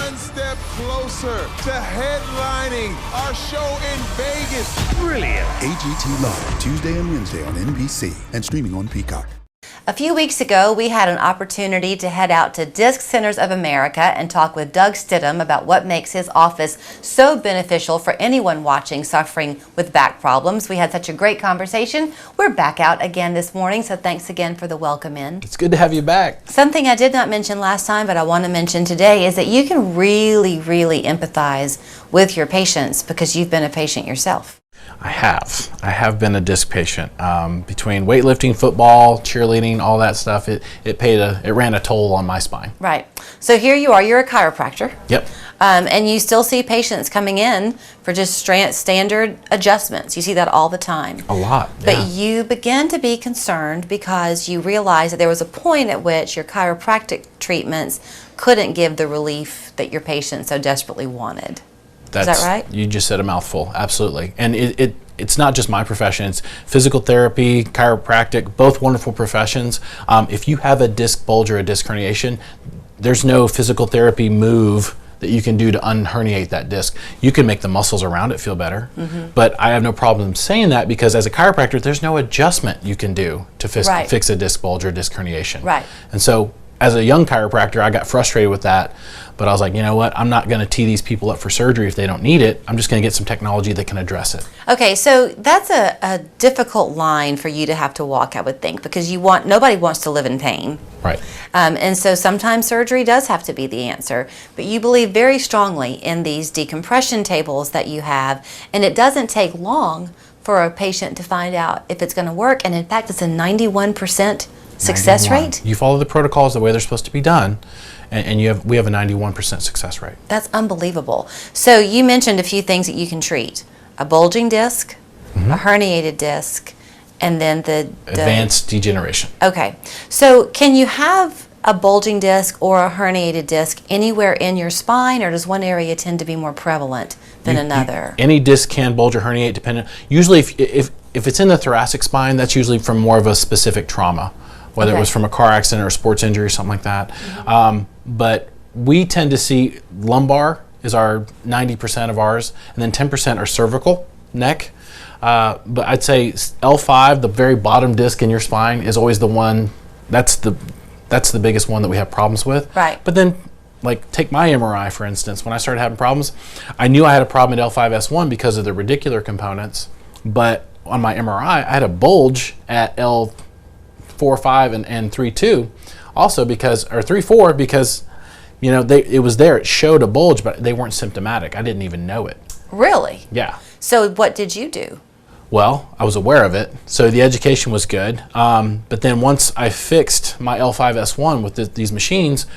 one step closer to headlining our show in Vegas. Brilliant. AGT Live, Tuesday and Wednesday on NBC and streaming on Peacock. A few weeks ago, we had an opportunity to head out to Disc Centers of America and talk with Doug Stidham about what makes his office so beneficial for anyone watching suffering with back problems. We had such a great conversation. We're back out again this morning, so thanks again for the welcome in. It's good to have you back. Something I did not mention last time, but I want to mention today is that you can really, really empathize with your patients because you've been a patient yourself. I have been a disc patient. Between weightlifting, football, cheerleading, all that stuff, it ran a toll on my spine. Right. So here you are, you're a chiropractor. Yep. And you still see patients coming in for just standard adjustments. You see that all the time. A lot, yeah. But you began to be concerned because you realized that there was a point at which your chiropractic treatments couldn't give the relief that your patient so desperately wanted. Is that right? You just said a mouthful, absolutely. And it's not just my profession, it's physical therapy, chiropractic, both wonderful professions. If you have a disc bulge or a disc herniation, there's no physical therapy move that you can do to unherniate that disc. You can make the muscles around it feel better, but I have no problem saying that because as a chiropractor, there's no adjustment you can do to fix a disc bulge or disc herniation. Right. And so as a young chiropractor, I got frustrated with that, but I was like, you know what? I'm not going to tee these people up for surgery if they don't need it. I'm just going to get some technology that can address it. Okay, so that's a difficult line for you to have to walk, I would think, because nobody wants to live in pain. Right. And so sometimes surgery does have to be the answer, but you believe very strongly in these decompression tables that you have, and it doesn't take long for a patient to find out if it's going to work, and in fact, it's a 91% success 91. rate? You follow the protocols the way they're supposed to be done, and we have a 91% success rate. That's unbelievable. So you mentioned a few things that you can treat. A bulging disc, a herniated disc, and then the advanced degeneration. Okay. So can you have a bulging disc or a herniated disc anywhere in your spine, or does one area tend to be more prevalent than another? Any disc can bulge or herniate depending. Usually if it's in the thoracic spine, that's usually from more of a specific trauma, whether it was from a car accident or a sports injury or something like that. But we tend to see lumbar is our 90% of ours, and then 10% are cervical, neck. But I'd say L5, the very bottom disc in your spine, is always the one, that's the biggest one that we have problems with. Right. But then, like, take my MRI, for instance. When I started having problems, I knew I had a problem at L5S1 because of the radicular components, but on my MRI, I had a bulge at L4-5 and 3-2 also because, or 3-4 because, you know, it was there. It showed a bulge, but they weren't symptomatic. I didn't even know it. Really? Yeah. So what did you do? Well, I was aware of it, so the education was good. But then once I fixed my L5S1 with these machines,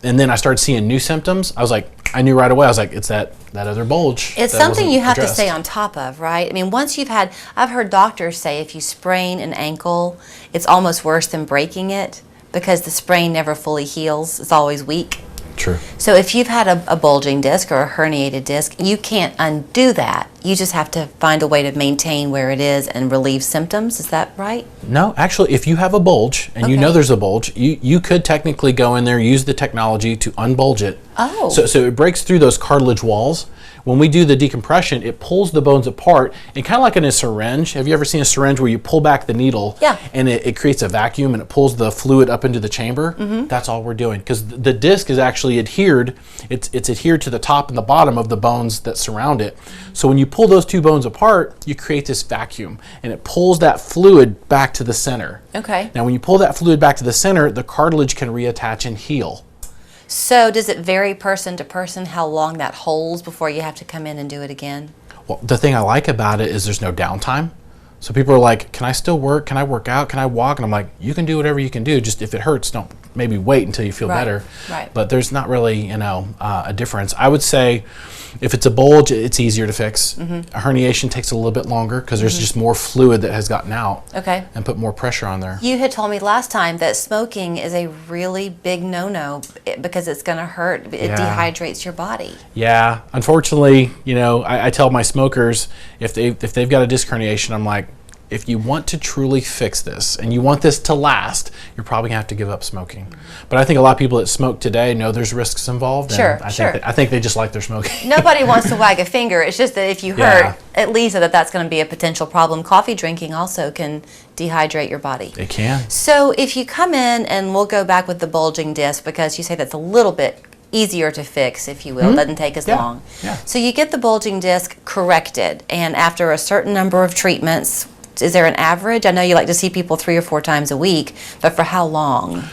and then I started seeing new symptoms, I knew right away. I was like, it's that other bulge. It's something you have to stay on top of, right? I mean, I've heard doctors say if you sprain an ankle, it's almost worse than breaking it because the sprain never fully heals. It's always weak. True. So if you've had a bulging disc or a herniated disc, you can't undo that. You just have to find a way to maintain where it is and relieve symptoms. Is that right? No, actually, if you have a bulge and you know there's a bulge, you could technically go in there, use the technology to unbulge it. Oh. So it breaks through those cartilage walls. When we do the decompression, it pulls the bones apart, and kind of like in a syringe. Have you ever seen a syringe where you pull back the needle and it creates a vacuum and it pulls the fluid up into the chamber? That's all we're doing because the disc is actually adhered. It's adhered to the top and the bottom of the bones that surround it. So when you pull those two bones apart, you create this vacuum, and it pulls that fluid back to the center. Okay. Now when you pull that fluid back to the center, the cartilage can reattach and heal. So does it vary person to person how long that holds before you have to come in and do it again? Well, the thing I like about it is there's no downtime. So people are like, can I still work? Can I work out? Can I walk? And I'm like, you can do whatever you can do. Just if it hurts, don't maybe wait until you feel better. Right. But there's not really, a difference. I would say if it's a bulge, it's easier to fix. A herniation takes a little bit longer because there's just more fluid that has gotten out and put more pressure on there. You had told me last time that smoking is a really big no-no because it's going to hurt. It dehydrates your body. Yeah. Unfortunately, I tell my smokers if they've got a disc herniation, I'm like, if you want to truly fix this and you want this to last, you're probably going to have to give up smoking. But I think a lot of people that smoke today know there's risks involved. Sure, and sure. I think they just like their smoking. Nobody wants to wag a finger. It's just that if you Yeah. hurt, at least that's going to be a potential problem. Coffee drinking also can dehydrate your body. They can. So if you come in, and we'll go back with the bulging disc because you say that's a little bit easier to fix, if you will. Doesn't take as Yeah. long. Yeah. So you get the bulging disc corrected, and after a certain number of treatments, is there an average? I know you like to see people 3 or 4 times a week, but for how long?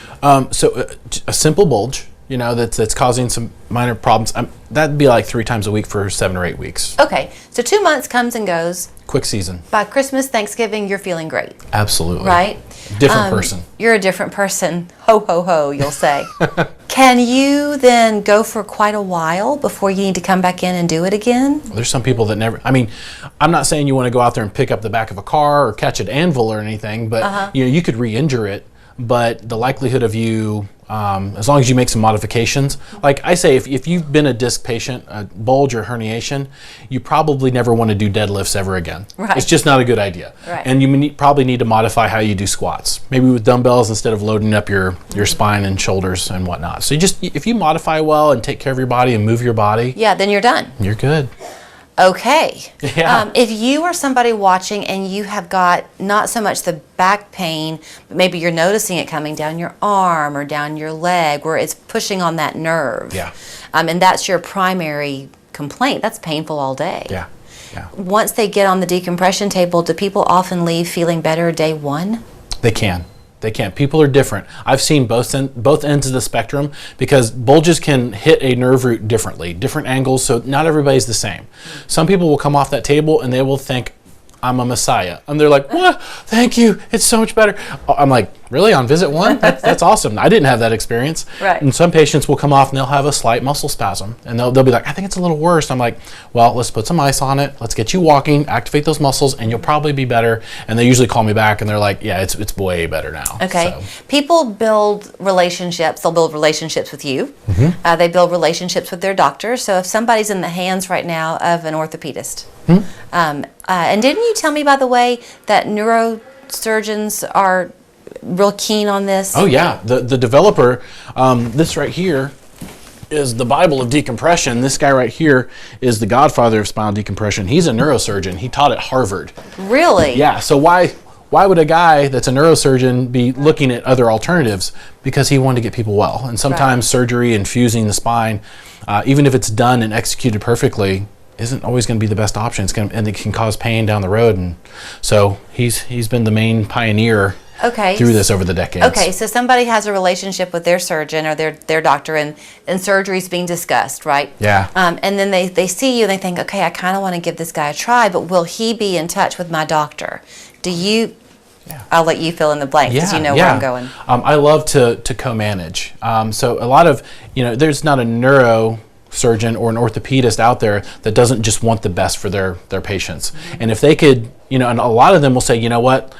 So a simple bulge, that's causing some minor problems. That'd be like 3 times a week for 7 or 8 weeks. Okay, so 2 months comes and goes. Quick season. By Christmas, Thanksgiving, you're feeling great, Absolutely. right? Different person. You're a different person. Ho, ho, ho, you'll say. Can you then go for quite a while before you need to come back in and do it again? There's some people that never. I'm not saying you want to go out there and pick up the back of a car or catch an anvil or anything, but you could re-injure it. But the likelihood of you, as long as you make some modifications, like I say, if you've been a disc patient, a bulge or herniation, you probably never want to do deadlifts ever again. Right. It's just not a good idea. Right. And you probably need to modify how you do squats, maybe with dumbbells instead of loading up your spine and shoulders and whatnot. So if you modify well and take care of your body and move your body, Yeah, then you're done. you're good. Okay. Yeah. If you are somebody watching and you have got not so much the back pain, but maybe you're noticing it coming down your arm or down your leg where it's pushing on that nerve. Yeah. And that's your primary complaint. That's painful all day. Yeah. Yeah. Once they get on the decompression table, do people often leave feeling better day one? They can. They can. People are different. I've seen both ends of the spectrum because bulges can hit a nerve root differently, different angles, so not everybody's the same. Some people will come off that table and they will think, I'm a messiah. And they're like, what? Thank you. It's so much better. I'm like, really? On visit 1? That's awesome. I didn't have that experience. Right. And some patients will come off and they'll have a slight muscle spasm. And they'll be like, I think it's a little worse. I'm like, well, let's put some ice on it. Let's get you walking, activate those muscles, and you'll probably be better. And they usually call me back and they're like, yeah, it's way better now. Okay. So. People build relationships. They'll build relationships with you. They build relationships with their doctor. So if somebody's in the hands right now of an orthopedist, and didn't you tell me, by the way, that neurosurgeons are real keen on this? Oh yeah, the developer, this right here is the Bible of decompression. This guy right here is the godfather of spinal decompression. He's a neurosurgeon. He taught at Harvard. Really? Yeah, so why would a guy that's a neurosurgeon be looking at other alternatives? Because he wanted to get people well. And sometimes surgery and fusing the spine, even if it's done and executed perfectly, isn't always going to be the best option. And it can cause pain down the road. And so he's been the main pioneer through this over the decades. Okay, so somebody has a relationship with their surgeon or their doctor, and surgery's being discussed, right? Yeah. And then they see you and they think, okay, I kind of want to give this guy a try, but will he be in touch with my doctor? Do you? Yeah. I'll let you fill in the blank because you know where I'm going. I love to co-manage. So a lot of, there's not a neurosurgeon or an orthopedist out there that doesn't just want the best for their patients. And if they could, and a lot of them will say, you know what,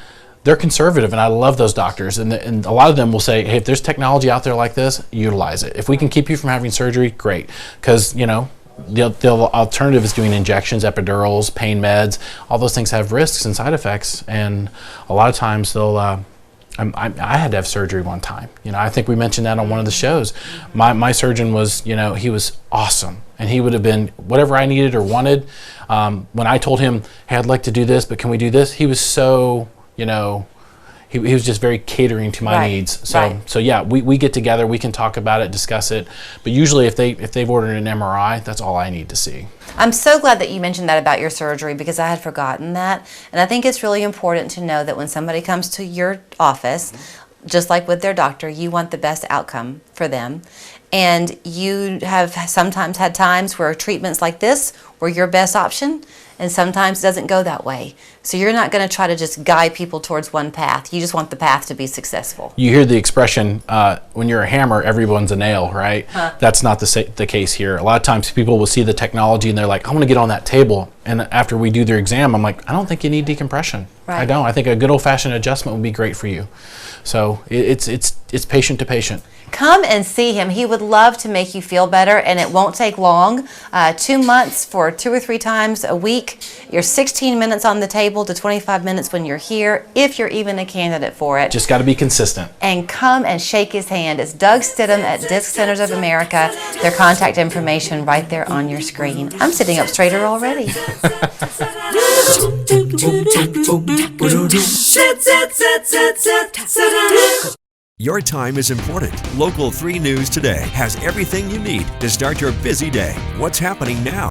they're conservative, and I love those doctors. And a lot of them will say, hey, if there's technology out there like this, utilize it. If we can keep you from having surgery, great. Because, the alternative is doing injections, epidurals, pain meds. All those things have risks and side effects. And a lot of times they'll, I had to have surgery one time. I think we mentioned that on one of the shows. My surgeon was, he was awesome. And he would have been whatever I needed or wanted. When I told him, hey, I'd like to do this, but can we do this? He was so, he was just very catering to my needs. So yeah, we get together, we can talk about it, discuss it. But usually if they've ordered an MRI, that's all I need to see. I'm so glad that you mentioned that about your surgery because I had forgotten that. And I think it's really important to know that when somebody comes to your office, just like with their doctor, you want the best outcome for them. And you have sometimes had times where treatments like this were your best option, and sometimes it doesn't go that way. So you're not going to try to just guide people towards one path. You just want the path to be successful. You hear the expression, when you're a hammer, everyone's a nail, right? That's not the case here. A lot of times people will see the technology and they're like, I want to get on that table. And after we do their exam, I'm like, I don't think you need decompression. Right. I don't. I think a good old-fashioned adjustment would be great for you. So it's patient to patient. Come and see him. He would love to make you feel better, and it won't take long. 2 months for for 2 or 3 times a week. You're 16 minutes on the table to 25 minutes when you're here, if you're even a candidate for it. Just got to be consistent. And come and shake his hand. It's Doug Stidham at Disc Centers of America. Their contact information right there on your screen. I'm sitting up straighter already. Your time is important. Local 3 News Today has everything you need to start your busy day. What's happening now?